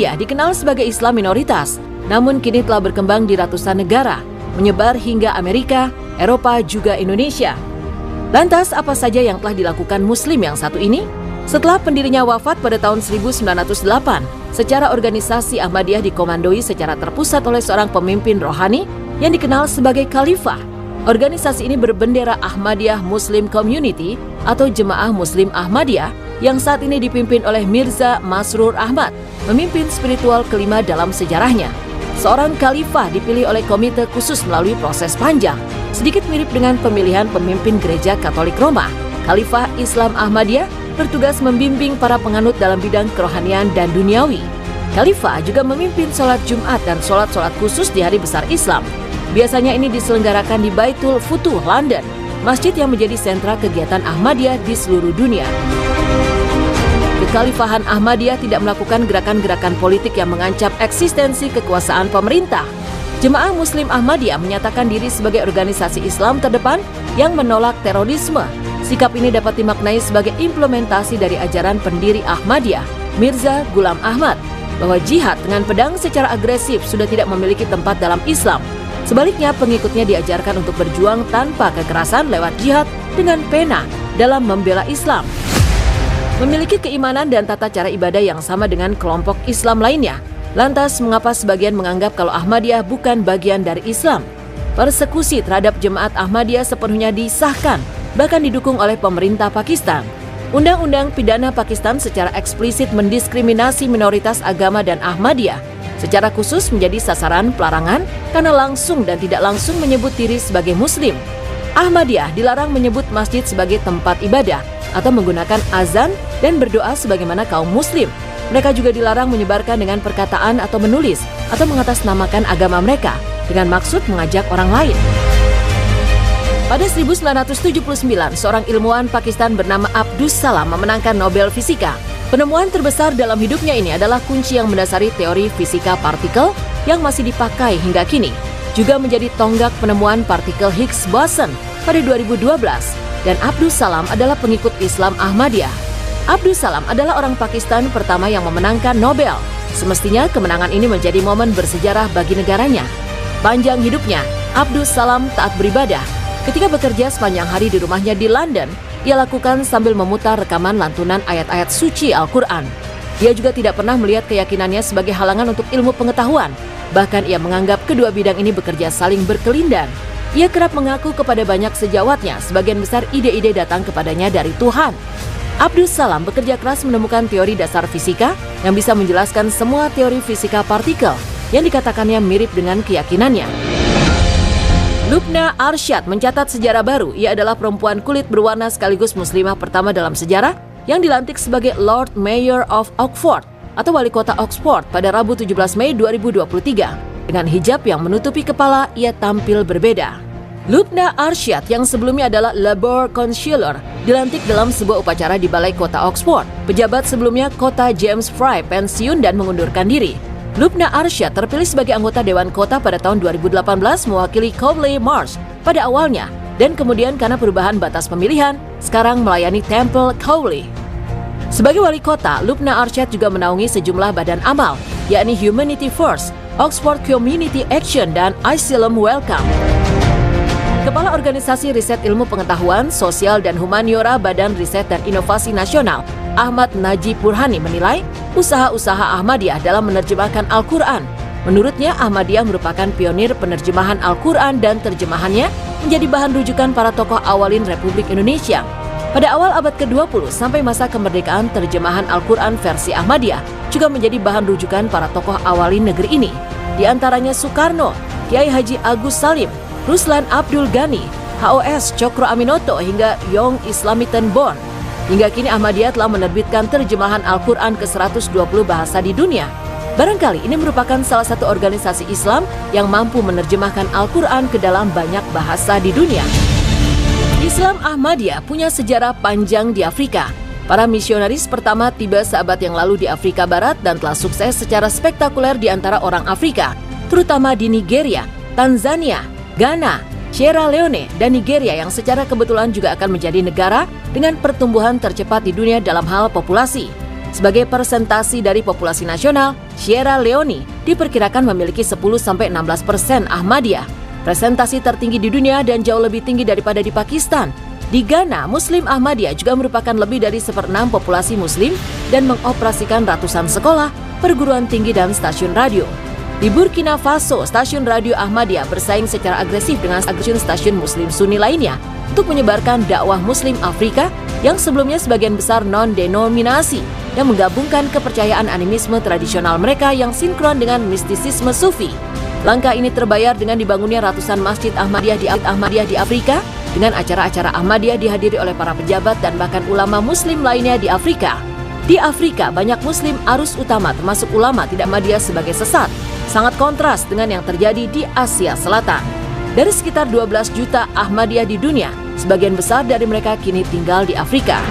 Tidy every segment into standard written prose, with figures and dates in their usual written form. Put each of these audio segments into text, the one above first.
Ahmadiyah dikenal sebagai Islam minoritas, namun kini telah berkembang di ratusan negara, menyebar hingga Amerika, Eropa, juga Indonesia. Lantas, apa saja yang telah dilakukan Muslim yang satu ini? Setelah pendirinya wafat pada tahun 1908, secara organisasi Ahmadiyah dikomandoi secara terpusat oleh seorang pemimpin rohani yang dikenal sebagai Khalifah. Organisasi ini berbendera Ahmadiyah Muslim Community atau Jemaah Muslim Ahmadiyah yang saat ini dipimpin oleh Mirza Masroor Ahmad, pemimpin spiritual kelima dalam sejarahnya. Seorang khalifah dipilih oleh komite khusus melalui proses panjang, sedikit mirip dengan pemilihan pemimpin gereja Katolik Roma. Khalifah Islam Ahmadiyah bertugas membimbing para penganut dalam bidang kerohanian dan duniawi. Khalifah juga memimpin sholat Jumat dan sholat-sholat khusus di hari besar Islam. Biasanya ini diselenggarakan di Baitul Futuh, London, masjid yang menjadi sentra kegiatan Ahmadiyah di seluruh dunia. Kekhalifahan Ahmadiyah tidak melakukan gerakan-gerakan politik yang mengancam eksistensi kekuasaan pemerintah. Jemaah Muslim Ahmadiyah menyatakan diri sebagai organisasi Islam terdepan yang menolak terorisme. Sikap ini dapat dimaknai sebagai implementasi dari ajaran pendiri Ahmadiyah, Mirza Ghulam Ahmad, bahwa jihad dengan pedang secara agresif sudah tidak memiliki tempat dalam Islam. Sebaliknya, pengikutnya diajarkan untuk berjuang tanpa kekerasan lewat jihad dengan pena dalam membela Islam. Memiliki keimanan dan tata cara ibadah yang sama dengan kelompok Islam lainnya. Lantas, mengapa sebagian menganggap kalau Ahmadiyah bukan bagian dari Islam? Persekusi terhadap jemaat Ahmadiyah sepenuhnya disahkan, bahkan didukung oleh pemerintah Pakistan. Undang-undang pidana Pakistan secara eksplisit mendiskriminasi minoritas agama dan Ahmadiyah. Secara khusus menjadi sasaran pelarangan karena langsung dan tidak langsung menyebut diri sebagai Muslim. Ahmadiyah dilarang menyebut masjid sebagai tempat ibadah atau menggunakan azan dan berdoa sebagaimana kaum Muslim. Mereka juga dilarang menyebarkan dengan perkataan atau menulis atau mengatasnamakan agama mereka dengan maksud mengajak orang lain. Pada 1979, seorang ilmuwan Pakistan bernama Abdus Salam memenangkan Nobel Fisika. Penemuan terbesar dalam hidupnya ini adalah kunci yang mendasari teori fisika partikel yang masih dipakai hingga kini. Juga menjadi tonggak penemuan partikel Higgs boson pada 2012. Dan Abdus Salam adalah pengikut Islam Ahmadiyah. Abdus Salam adalah orang Pakistan pertama yang memenangkan Nobel. Semestinya kemenangan ini menjadi momen bersejarah bagi negaranya. Panjang hidupnya, Abdus Salam taat beribadah. Ketika bekerja sepanjang hari di rumahnya di London, ia lakukan sambil memutar rekaman lantunan ayat-ayat suci Al-Quran. Dia juga tidak pernah melihat keyakinannya sebagai halangan untuk ilmu pengetahuan. Bahkan ia menganggap kedua bidang ini bekerja saling berkelindan. Ia kerap mengaku kepada banyak sejawatnya, sebagian besar ide-ide datang kepadanya dari Tuhan. Abdus Salam bekerja keras menemukan teori dasar fisika yang bisa menjelaskan semua teori fisika partikel yang dikatakannya mirip dengan keyakinannya. Lubna Arsyad mencatat sejarah baru. Ia adalah perempuan kulit berwarna sekaligus muslimah pertama dalam sejarah yang dilantik sebagai Lord Mayor of Oxford atau wali kota Oxford pada Rabu 17 Mei 2023. Dengan hijab yang menutupi kepala, ia tampil berbeda. Lubna Arsyad yang sebelumnya adalah Labour Councillor dilantik dalam sebuah upacara di Balai Kota Oxford. Pejabat sebelumnya Kota James Fry pensiun dan mengundurkan diri. Lubna Arsyad terpilih sebagai anggota Dewan Kota pada tahun 2018 mewakili Cowley Marsh pada awalnya dan kemudian karena perubahan batas pemilihan, sekarang melayani Temple Cowley. Sebagai wali kota, Lubna Arsyad juga menaungi sejumlah badan amal, yakni Humanity First, Oxford Community Action, dan Asylum Welcome. Kepala Organisasi Riset Ilmu Pengetahuan, Sosial dan Humaniora Badan Riset dan Inovasi Nasional, Ahmad Najib Burhani menilai usaha-usaha Ahmadiyah dalam menerjemahkan Al-Quran. Menurutnya, Ahmadiyah merupakan pionir penerjemahan Al-Quran dan terjemahannya menjadi bahan rujukan para tokoh awalin Republik Indonesia. Pada awal abad ke-20 sampai masa kemerdekaan, terjemahan Al-Quran versi Ahmadiyah juga menjadi bahan rujukan para tokoh awalin negeri ini. Di antaranya Soekarno, Kiai Haji Agus Salim, Ruslan Abdul Ghani, HOS Cokro Aminoto hingga Young Islamiten Bond. Hingga kini Ahmadiyah telah menerbitkan terjemahan Al-Quran ke 120 bahasa di dunia. Barangkali ini merupakan salah satu organisasi Islam yang mampu menerjemahkan Al-Quran ke dalam banyak bahasa di dunia. Islam Ahmadiyah punya sejarah panjang di Afrika. Para misionaris pertama tiba seabad yang lalu di Afrika Barat dan telah sukses secara spektakuler di antara orang Afrika, terutama di Nigeria, Tanzania, Ghana, Sierra Leone, dan Nigeria yang secara kebetulan juga akan menjadi negara dengan pertumbuhan tercepat di dunia dalam hal populasi. Sebagai persentasi dari populasi nasional, Sierra Leone diperkirakan memiliki 10-16% Ahmadiyah, presentasi tertinggi di dunia dan jauh lebih tinggi daripada di Pakistan. Di Ghana, Muslim Ahmadiyah juga merupakan lebih dari 1/6 populasi Muslim dan mengoperasikan ratusan sekolah, perguruan tinggi dan stasiun radio. Di Burkina Faso, stasiun radio Ahmadiyah bersaing secara agresif dengan stasiun Muslim Sunni lainnya untuk menyebarkan dakwah Muslim Afrika yang sebelumnya sebagian besar non-denominasi yang menggabungkan kepercayaan animisme tradisional mereka yang sinkron dengan mistisisme Sufi. Langkah ini terbayar dengan dibangunnya ratusan masjid Ahmadiyah di Afrika, dengan acara-acara Ahmadiyah dihadiri oleh para pejabat dan bahkan ulama Muslim lainnya di Afrika. Di Afrika, banyak Muslim arus utama termasuk ulama tidak Ahmadiyah sebagai sesat, sangat kontras dengan yang terjadi di Asia Selatan. Dari sekitar 12 juta Ahmadiyah di dunia, sebagian besar dari mereka kini tinggal di Afrika.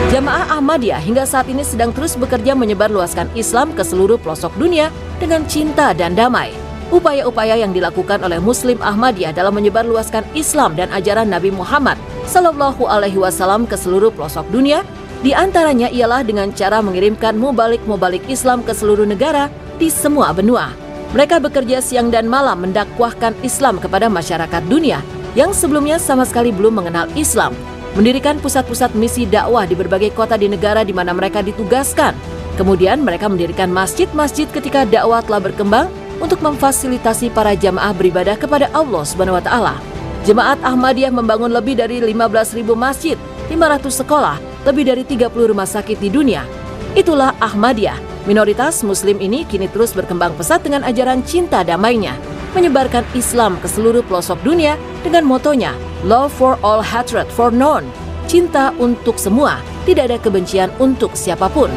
Jamaah Ahmadiyah hingga saat ini sedang terus bekerja menyebarluaskan Islam ke seluruh pelosok dunia dengan cinta dan damai. Upaya-upaya yang dilakukan oleh Muslim Ahmadiyah dalam menyebarluaskan Islam dan ajaran Nabi Muhammad SAW ke seluruh pelosok dunia, di antaranya ialah dengan cara mengirimkan mubalik Islam ke seluruh negara di semua benua. Mereka bekerja siang dan malam mendakwahkan Islam kepada masyarakat dunia yang sebelumnya sama sekali belum mengenal Islam, mendirikan pusat-pusat misi dakwah di berbagai kota di negara di mana mereka ditugaskan. Kemudian mereka mendirikan masjid-masjid ketika dakwah telah berkembang untuk memfasilitasi para jamaah beribadah kepada Allah SWT. Jemaat Ahmadiyah membangun lebih dari 15.000 masjid, 500 sekolah, lebih dari 30 rumah sakit di dunia. Itulah Ahmadiyah. Minoritas Muslim ini kini terus berkembang pesat dengan ajaran cinta damainya, menyebarkan Islam ke seluruh pelosok dunia dengan motonya Love for all, hatred for none. Cinta untuk semua, tidak ada kebencian untuk siapapun.